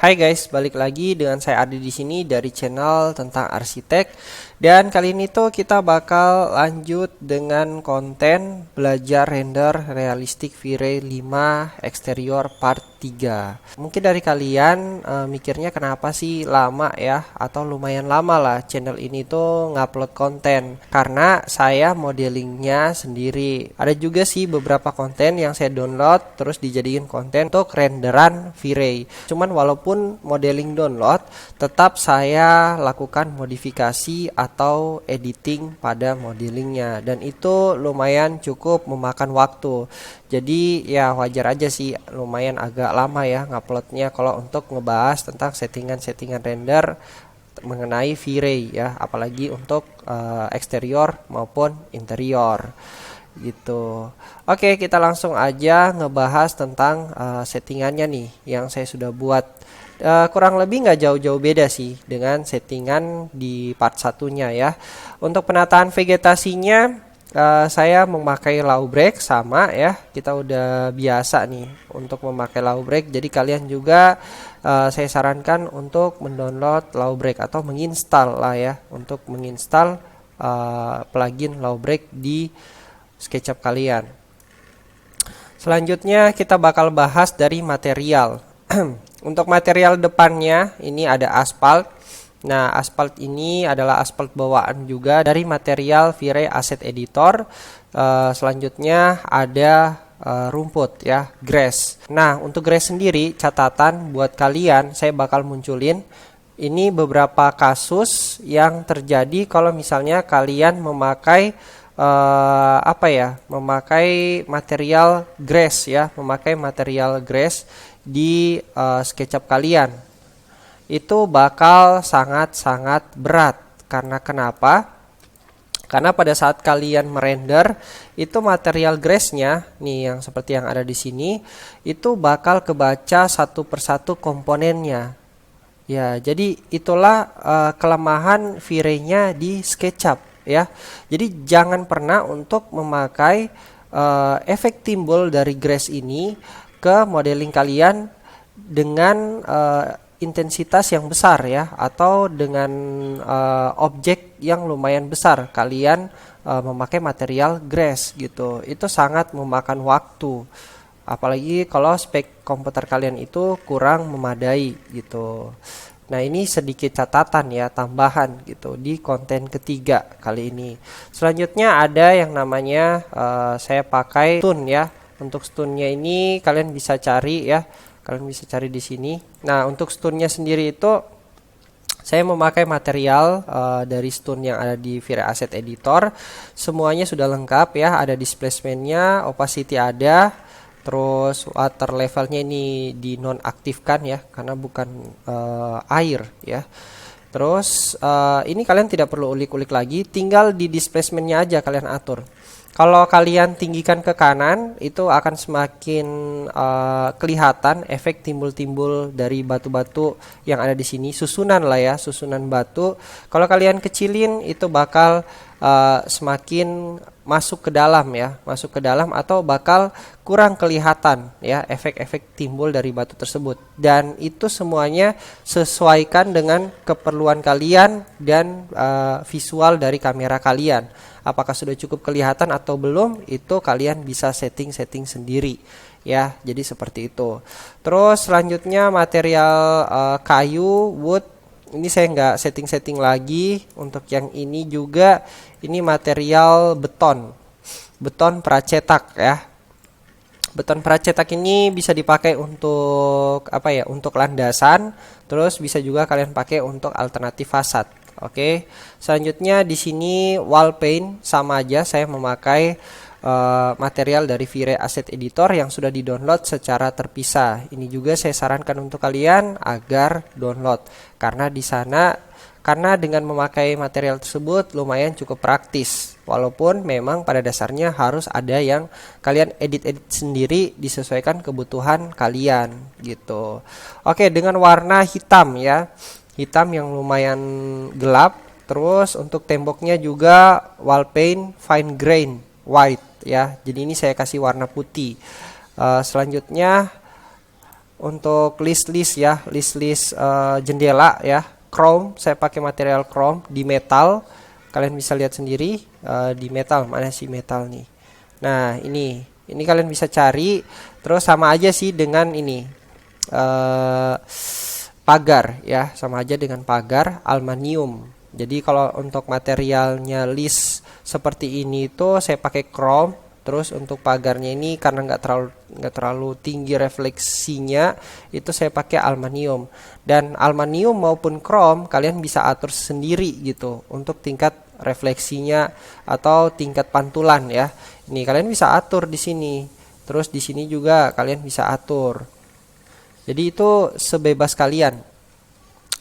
Hai guys, balik lagi dengan saya Ardi di sini dari channel tentang arsitek. Dan kali ini tuh kita bakal lanjut dengan konten belajar render realistic V-Ray 5 eksterior part 3. Mungkin dari kalian mikirnya kenapa sih lama ya, atau lumayan lama lah channel ini tuh ngupload konten. Karena saya modelingnya sendiri. Ada juga sih beberapa konten yang saya download terus dijadiin konten untuk renderan V-Ray. Cuman walaupun modeling download, tetap saya lakukan modifikasi atau editing pada modelingnya, dan itu lumayan cukup memakan waktu. Jadi ya wajar aja sih lumayan agak lama ya nguploadnya kalau untuk ngebahas tentang settingan-settingan render mengenai V-Ray ya, apalagi untuk eksterior maupun interior gitu. Oke, kita langsung aja ngebahas tentang settingannya nih yang saya sudah buat. Kurang lebih nggak jauh-jauh beda sih dengan settingan di part satunya ya. Untuk penataan vegetasinya saya memakai low break sama ya. Kita udah biasa nih untuk memakai low break. Jadi kalian juga saya sarankan untuk mendownload low break atau menginstal lah ya, untuk menginstal plugin low break di SketchUp kalian. Selanjutnya kita bakal bahas dari material. Untuk material depannya ini ada aspal. Nah, aspal ini adalah aspal bawaan juga dari material V-Ray Asset Editor. Selanjutnya ada rumput ya, grass. Nah, untuk grass sendiri catatan buat kalian, saya bakal munculin ini beberapa kasus yang terjadi kalau misalnya kalian memakai memakai material grass ya, memakai material grass di SketchUp kalian. Itu bakal sangat-sangat berat. Karena kenapa? Karena pada saat kalian merender itu material grassnya nih yang seperti yang ada di sini itu bakal kebaca satu persatu komponennya. Ya, jadi itulah kelemahan V-Ray-nya di SketchUp ya. Jadi jangan pernah untuk memakai efek timbul dari grass ini ke modeling kalian dengan intensitas yang besar ya, atau dengan objek yang lumayan besar kalian memakai material grass gitu. Itu sangat memakan waktu. Apalagi kalau spek komputer kalian itu kurang memadai gitu. Nah, ini sedikit catatan ya, tambahan gitu di konten ketiga kali ini. Selanjutnya ada yang namanya saya pakai stun ya. Untuk stunnya ini kalian bisa cari ya. Kalian bisa cari di sini. Nah, untuk stunnya sendiri itu saya memakai material dari stun yang ada di V-Ray Asset Editor. Semuanya sudah lengkap ya, ada displacementnya, opacity ada. Terus water levelnya ini dinonaktifkan ya, karena bukan air ya. Terus ini kalian tidak perlu ulik-ulik lagi, tinggal di displacementnya aja kalian atur. Kalau kalian tinggikan ke kanan, itu akan semakin kelihatan efek timbul-timbul dari batu-batu yang ada di sini, susunan lah ya, susunan batu. Kalau kalian kecilin, itu bakal semakin masuk ke dalam ya, masuk ke dalam, atau bakal kurang kelihatan ya efek-efek timbul dari batu tersebut. Dan itu semuanya sesuaikan dengan keperluan kalian dan visual dari kamera kalian. Apakah sudah cukup kelihatan atau belum, itu kalian bisa setting-setting sendiri ya. Jadi seperti itu. Terus selanjutnya material kayu, wood. Ini saya nggak setting-setting lagi. Untuk yang ini juga, ini material beton, beton pracetak ya. Beton pracetak ini bisa dipakai untuk apa ya? Untuk landasan. Terus bisa juga kalian pakai untuk alternatif fasad. Oke. Selanjutnya di sini wall paint, sama aja saya memakai material dari V-Ray Asset Editor yang sudah di-download secara terpisah. Ini juga saya sarankan untuk kalian agar download, karena di sana, karena dengan memakai material tersebut lumayan cukup praktis. Walaupun memang pada dasarnya harus ada yang kalian edit-edit sendiri disesuaikan kebutuhan kalian gitu. Oke, dengan warna hitam ya. Hitam yang lumayan gelap. Terus untuk temboknya juga wall paint fine grain white ya. Jadi ini saya kasih warna putih. Selanjutnya untuk list-list ya, list-list jendela ya, chrome, saya pakai material chrome di metal. Kalian bisa lihat sendiri di metal, mana sih metal nih. Nah, ini kalian bisa cari, terus sama aja sih dengan ini. Pagar ya, sama aja dengan pagar aluminium. Jadi kalau untuk materialnya list seperti ini itu saya pakai chrome. Terus untuk pagarnya ini karena nggak terlalu tinggi refleksinya, itu saya pakai aluminium. Dan aluminium maupun chrome kalian bisa atur sendiri gitu untuk tingkat refleksinya atau tingkat pantulan ya. Ini kalian bisa atur di sini. Terus di sini juga kalian bisa atur. Jadi itu sebebas kalian.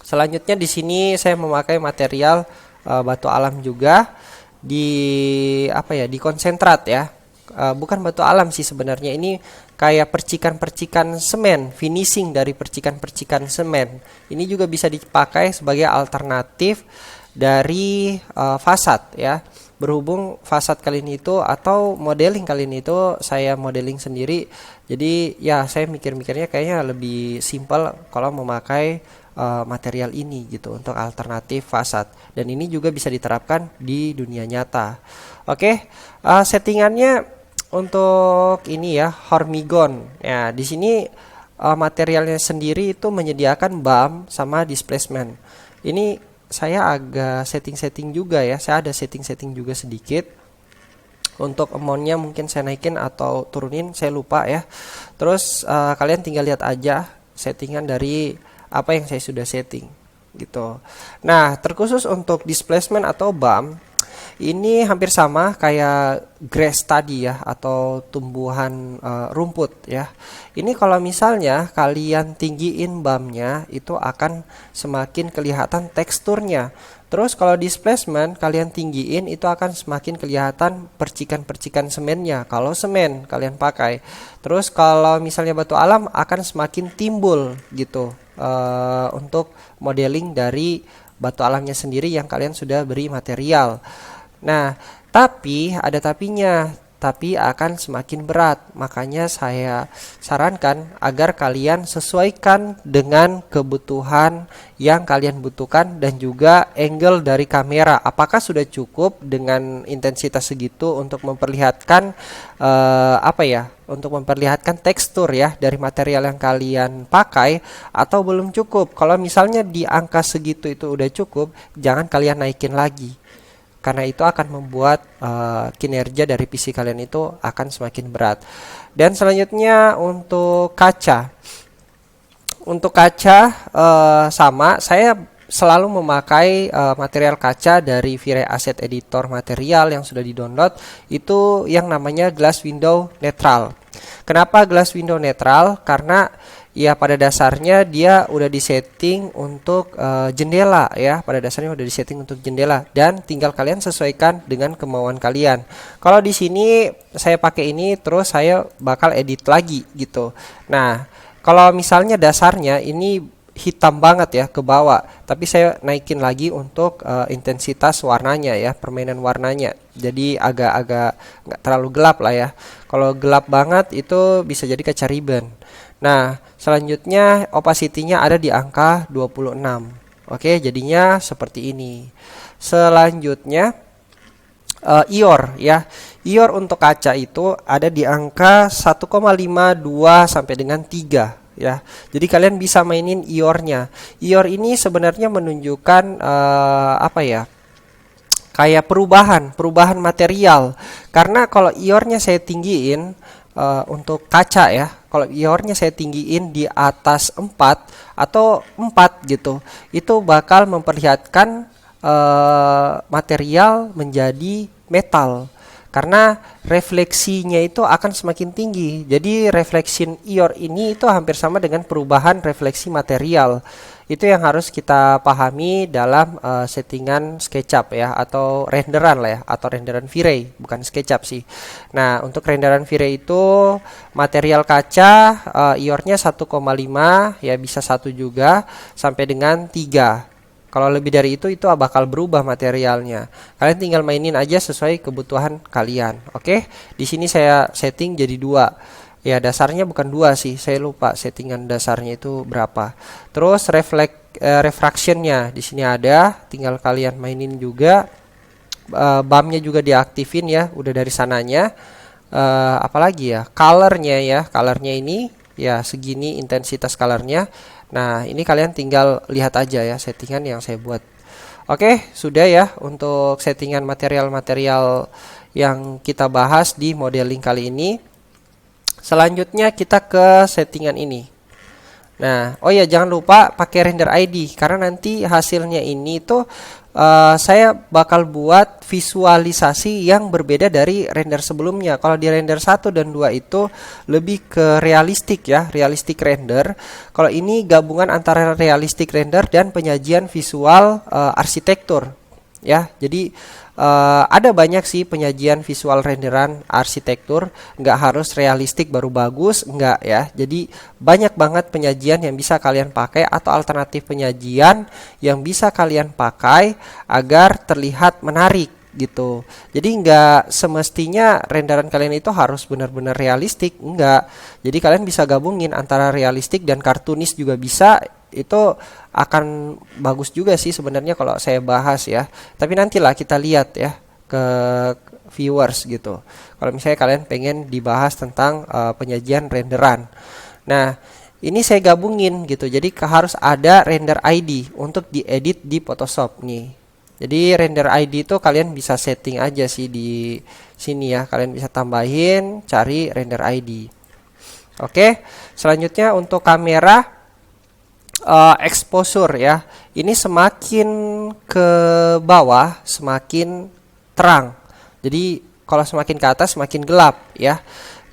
Selanjutnya di sini saya memakai material batu alam juga di konsentrat ya. Bukan batu alam sih sebenarnya, ini kayak percikan-percikan semen, finishing dari percikan-percikan semen. Ini juga bisa dipakai sebagai alternatif dari fasad ya. Berhubung fasad kalian itu atau modeling kalian itu saya modeling sendiri, jadi ya saya mikir-mikirnya kayaknya lebih simpel kalau memakai material ini gitu untuk alternatif fasad, dan ini juga bisa diterapkan di dunia nyata. Oke, settingannya untuk ini ya, Hormigon. Ya, di sini materialnya sendiri itu menyediakan BAM sama displacement. Ini saya agak setting-setting juga ya. Saya ada setting-setting juga sedikit. Untuk amount-nya mungkin saya naikin atau turunin, saya lupa ya. Terus kalian tinggal lihat aja settingan dari apa yang saya sudah setting gitu. Nah, terkhusus untuk displacement atau BAM, ini hampir sama kayak grass tadi ya, atau tumbuhan rumput ya. Ini kalau misalnya kalian tinggiin BAM-nya, itu akan semakin kelihatan teksturnya. Terus kalau displacement kalian tinggiin, itu akan semakin kelihatan percikan-percikan semennya kalau semen kalian pakai. Terus kalau misalnya batu alam akan semakin timbul gitu untuk modeling dari batu alamnya sendiri yang kalian sudah beri material. Nah, tapi ada tapinya, tapi akan semakin berat. Makanya saya sarankan agar kalian sesuaikan dengan kebutuhan yang kalian butuhkan dan juga angle dari kamera. Apakah sudah cukup dengan intensitas segitu untuk memperlihatkan untuk memperlihatkan tekstur ya dari material yang kalian pakai, atau belum cukup? Kalau misalnya di angka segitu itu udah cukup, jangan kalian naikin lagi. Karena itu akan membuat kinerja dari PC kalian itu akan semakin berat. Dan selanjutnya untuk kaca. Untuk kaca sama, saya selalu memakai material kaca dari V-Ray Asset Editor material yang sudah di-download. Itu yang namanya glass window neutral. Kenapa glass window neutral? Karena ya pada dasarnya dia udah disetting untuk jendela ya. Pada dasarnya udah disetting untuk jendela dan tinggal kalian sesuaikan dengan kemauan kalian. Kalau di sini saya pakai ini, terus saya bakal edit lagi gitu. Nah, kalau misalnya dasarnya ini hitam banget ya ke bawah, tapi saya naikin lagi untuk intensitas warnanya ya, permainan warnanya. Jadi agak-agak nggak terlalu gelap lah ya. Kalau gelap banget itu bisa jadi kaca ribbon. Nah, selanjutnya opacity-nya ada di angka 26. Oke, jadinya seperti ini. Selanjutnya IOR ya. IOR untuk kaca itu ada di angka 1,52 sampai dengan 3 ya. Jadi kalian bisa mainin IOR-nya. IOR ini sebenarnya menunjukkan kayak perubahan material. Karena kalau IOR-nya saya tinggiin untuk kaca ya, kalau IOR-nya saya tinggiin di atas 4 atau 4 gitu, itu bakal memperlihatkan material menjadi metal. Karena refleksinya itu akan semakin tinggi. Jadi reflection IOR ini itu hampir sama dengan perubahan refleksi material. Itu yang harus kita pahami dalam settingan SketchUp ya, atau renderan lah ya, atau renderan V-Ray, bukan SketchUp sih. Nah, untuk renderan V-Ray itu material kaca IOR-nya 1,5 ya, bisa 1 juga sampai dengan 3. Kalau lebih dari itu bakal berubah materialnya. Kalian tinggal mainin aja sesuai kebutuhan kalian. Oke, di sini saya setting jadi 2. Ya, dasarnya bukan 2 sih, saya lupa settingan dasarnya itu berapa. Terus refractionnya di sini ada, tinggal kalian mainin juga. Bumpnya juga diaktifin ya, udah dari sananya. Apalagi ya, colornya ya, colornya ini ya segini intensitas colornya. Nah, ini kalian tinggal lihat aja ya settingan yang saya buat. Oke, sudah ya untuk settingan material-material yang kita bahas di modeling kali ini. Selanjutnya kita ke settingan ini. Nah, oh ya jangan lupa pakai render ID karena nanti hasilnya ini tuh saya bakal buat visualisasi yang berbeda dari render sebelumnya. Kalau di render 1 dan 2 itu lebih ke realistik ya, realistik render. Kalau ini gabungan antara realistik render dan penyajian visual arsitektur ya. Jadi ada banyak sih penyajian visual renderan arsitektur, nggak harus realistik baru bagus, nggak ya. Jadi banyak banget penyajian yang bisa kalian pakai atau alternatif penyajian yang bisa kalian pakai agar terlihat menarik gitu. Jadi nggak semestinya renderan kalian itu harus benar-benar realistik, nggak. Jadi kalian bisa gabungin antara realistik dan kartunis juga bisa. Itu akan bagus juga sih sebenarnya kalau saya bahas ya. Tapi nantilah kita lihat ya ke viewers gitu. Kalau misalnya kalian pengen dibahas tentang penyajian renderan. Nah, ini saya gabungin gitu. Jadi harus ada render ID untuk diedit di Photoshop nih. Jadi render ID itu kalian bisa setting aja sih di sini ya. Kalian bisa tambahin cari render ID. Oke, selanjutnya untuk kamera exposure ya. Ini semakin ke bawah semakin terang. Jadi kalau semakin ke atas semakin gelap ya.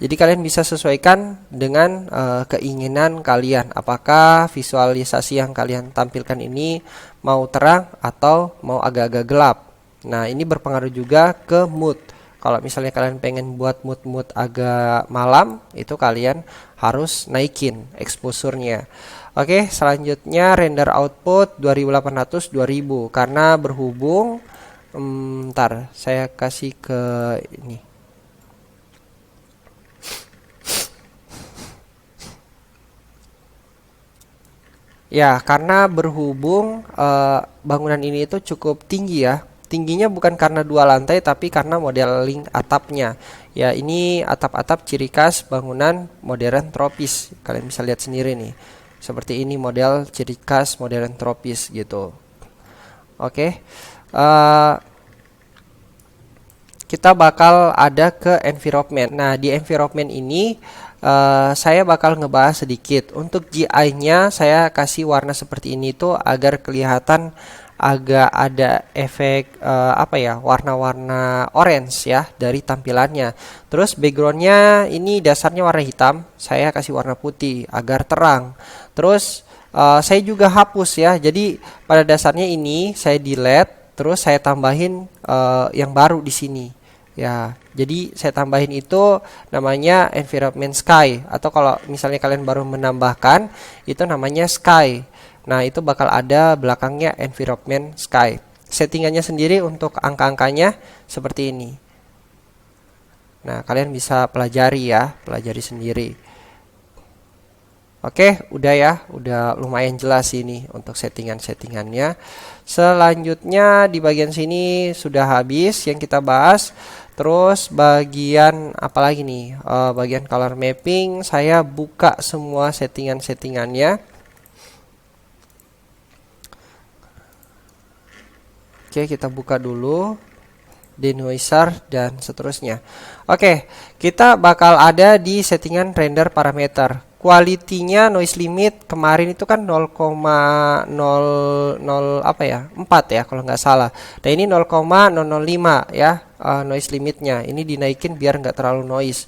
Jadi kalian bisa sesuaikan dengan keinginan kalian. Apakah visualisasi yang kalian tampilkan ini mau terang atau mau agak-agak gelap. Nah, ini berpengaruh juga ke mood. Kalau misalnya kalian pengen buat mood-mood agak malam, itu kalian harus naikin exposure-nya. Oke, selanjutnya render output 2800 2000 karena berhubung ntar saya kasih ke ini. Ya, karena berhubung bangunan ini itu cukup tinggi ya. Tingginya bukan karena 2 lantai tapi karena modeling atapnya. Ya, ini atap-atap ciri khas bangunan modern tropis. Kalian bisa lihat sendiri nih. Seperti ini model ciri khas modern tropis gitu. Oke. Kita bakal ada ke environment. Nah, di environment ini saya bakal ngebahas sedikit. Untuk GI-nya saya kasih warna seperti ini tuh agar kelihatan agak ada efek warna-warna orange ya dari tampilannya. Terus backgroundnya ini dasarnya warna hitam, saya kasih warna putih agar terang. Terus saya juga hapus ya. Jadi pada dasarnya ini saya delete, terus saya tambahin yang baru di sini. Ya, jadi saya tambahin itu namanya environment sky, atau kalau misalnya kalian baru menambahkan itu namanya sky. Nah, itu bakal ada belakangnya environment sky. Settingannya sendiri untuk angka-angkanya seperti ini. Nah, kalian bisa pelajari ya, pelajari sendiri. Oke, udah ya, udah lumayan jelas ini untuk settingan-settingannya. Selanjutnya di bagian sini sudah habis yang kita bahas. Terus bagian apa lagi nih? Bagian color mapping, saya buka semua settingan-settingannya. Oke, kita buka dulu denoiser dan seterusnya. Oke, kita bakal ada di settingan render parameter. Quality-nya noise limit kemarin itu kan 0,00 4 ya kalau nggak salah. Nah, ini 0,005 ya noise limitnya. Ini dinaikin biar nggak terlalu noise.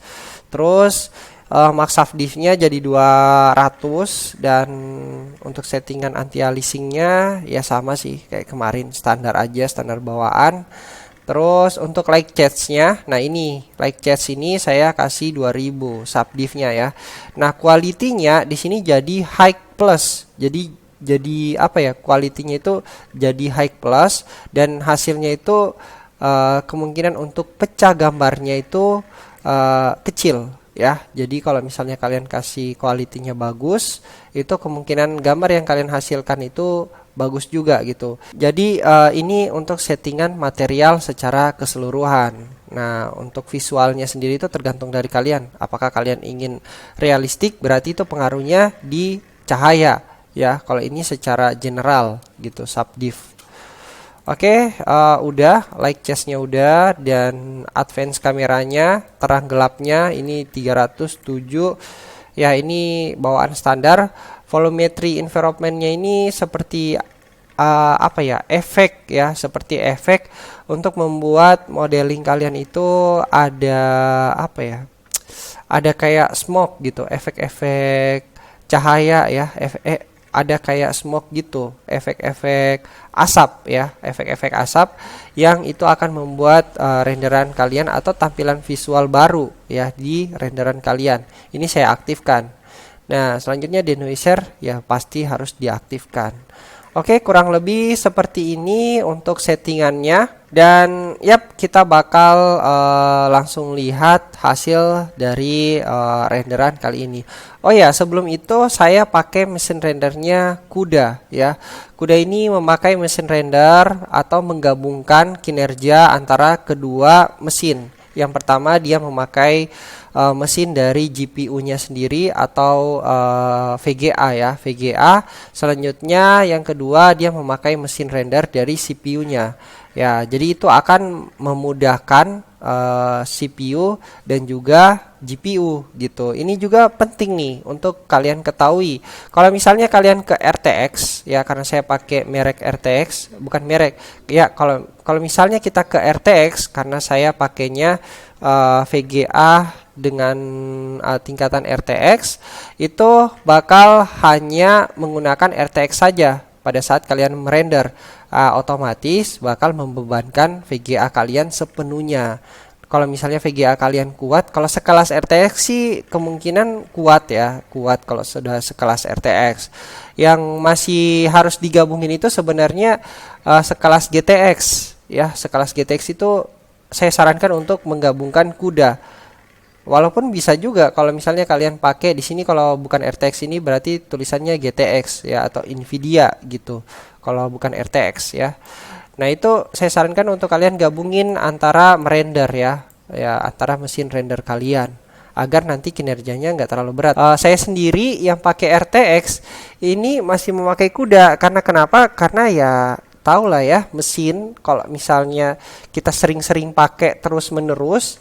Terus max diff-nya jadi 200 dan untuk settingan anti aliasingnya ya sama sih kayak kemarin, standar aja, standar bawaan. Terus untuk light chats-nya, nah ini light chats ini saya kasih 2000 subdiff-nya ya. Nah, quality-nya di sini jadi high plus. Jadi apa ya? Quality-nya itu jadi high plus dan hasilnya itu kemungkinan untuk pecah gambarnya itu kecil ya. Jadi kalau misalnya kalian kasih quality-nya bagus, itu kemungkinan gambar yang kalian hasilkan itu bagus juga gitu. Jadi ini untuk settingan material secara keseluruhan. Nah, untuk visualnya sendiri itu tergantung dari kalian. Apakah kalian ingin realistik, berarti itu pengaruhnya di cahaya ya. Kalau ini secara general gitu, subdiv. Oke, udah light chestnya udah, dan advance kameranya terang gelapnya ini 307 ya, ini bawaan standar. Volumetry environmentnya ini seperti apa ya, efek ya, seperti efek untuk membuat modeling kalian itu ada apa ya, ada kayak smoke gitu, efek-efek cahaya ya, ada kayak smoke gitu, efek-efek asap ya, efek-efek asap yang itu akan membuat renderan kalian atau tampilan visual baru ya di renderan kalian. Ini saya aktifkan. Nah, selanjutnya denoiser ya pasti harus diaktifkan. Oke, kurang lebih seperti ini untuk settingannya. Dan yap, kita bakal langsung lihat hasil dari renderan kali ini. Oh ya, sebelum itu saya pakai mesin rendernya CUDA ya. CUDA ini memakai mesin render atau menggabungkan kinerja antara kedua mesin. Yang pertama dia memakai mesin dari GPU-nya sendiri atau VGA ya, VGA. Selanjutnya yang kedua dia memakai mesin render dari CPU-nya. Ya, jadi itu akan memudahkan CPU dan juga GPU gitu. Ini juga penting nih untuk kalian ketahui. Kalau misalnya kalian ke RTX ya, karena saya pakai merek RTX, bukan merek. Ya, kalau misalnya kita ke RTX karena saya pakainya VGA dengan tingkatan RTX, itu bakal hanya menggunakan RTX saja pada saat kalian merender. Otomatis bakal membebankan VGA kalian sepenuhnya. Kalau misalnya VGA kalian kuat, kalau sekelas RTX sih kemungkinan kuat ya, kuat kalau sudah sekelas RTX. Yang masih harus digabungin itu sebenarnya sekelas GTX ya, sekelas GTX itu saya sarankan untuk menggabungkan CUDA. Walaupun bisa juga kalau misalnya kalian pakai di sini, kalau bukan RTX ini berarti tulisannya GTX ya, atau Nvidia gitu. Kalau bukan RTX ya. Nah, itu saya sarankan untuk kalian gabungin antara merender ya, antara mesin render kalian agar nanti kinerjanya nggak terlalu berat. Saya sendiri yang pakai RTX ini masih memakai CUDA karena kenapa? Karena ya tahu lah ya, mesin kalau misalnya kita sering-sering pakai terus-menerus,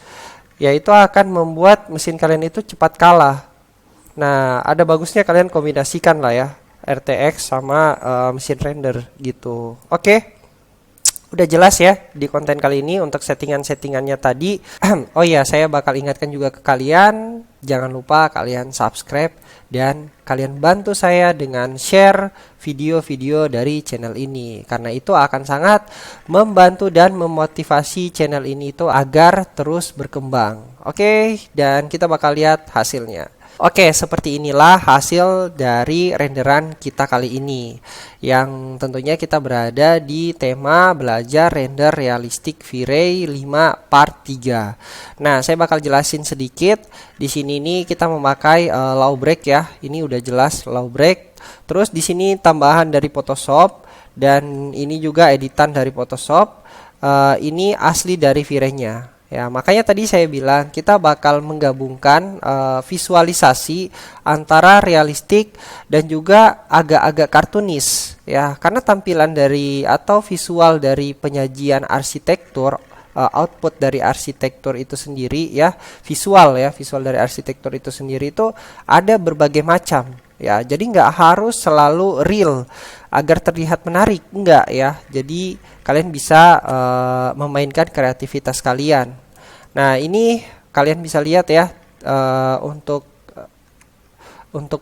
ya itu akan membuat mesin kalian itu cepat kalah. Nah, ada bagusnya kalian kombinasikan lah ya, RTX sama mesin render gitu. Oke, udah jelas ya di konten kali ini untuk settingan-settingannya tadi. Oh iya, saya bakal ingatkan juga ke kalian, jangan lupa kalian subscribe dan kalian bantu saya dengan share video-video dari channel ini, karena itu akan sangat membantu dan memotivasi channel ini itu agar terus berkembang. Oke, dan kita bakal lihat hasilnya. Oke, seperti inilah hasil dari renderan kita kali ini, yang tentunya kita berada di tema belajar render realistik V-Ray 5 part 3. Nah, saya bakal jelasin sedikit. Di sini nih kita memakai low break ya. Ini udah jelas low break. Terus di sini tambahan dari Photoshop, dan ini juga editan dari Photoshop. Ini asli dari V-Ray-nya. Ya, makanya tadi saya bilang kita bakal menggabungkan visualisasi antara realistik dan juga agak-agak kartunis ya, karena tampilan dari atau visual dari penyajian arsitektur, output dari arsitektur itu sendiri ya, visual dari arsitektur itu sendiri itu ada berbagai macam ya. Jadi nggak harus selalu real agar terlihat menarik, enggak ya. Jadi kalian bisa memainkan kreativitas kalian. Nah, ini kalian bisa lihat ya, untuk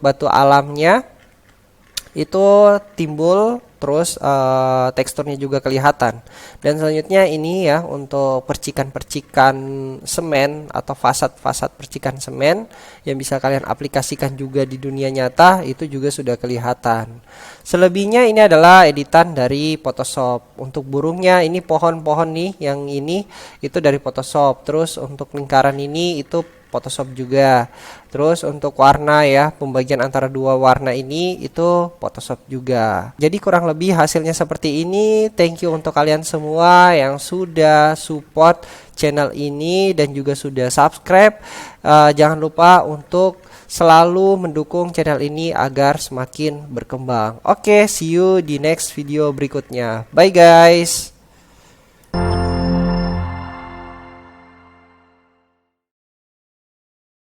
batu alamnya itu timbul, terus teksturnya juga kelihatan. Dan selanjutnya ini ya untuk percikan-percikan semen atau fasad-fasad percikan semen yang bisa kalian aplikasikan juga di dunia nyata, itu juga sudah kelihatan. Selebihnya ini adalah editan dari Photoshop. Untuk burungnya ini pohon-pohon nih, yang ini itu dari Photoshop. Terus untuk lingkaran ini itu Photoshop juga. Terus untuk warna ya, pembagian antara dua warna ini itu Photoshop juga. Jadi kurang lebih hasilnya seperti ini. Thank you untuk kalian semua yang sudah support channel ini dan juga sudah subscribe. Jangan lupa untuk selalu mendukung channel ini agar semakin berkembang. Oke, see you di next video berikutnya. Bye guys.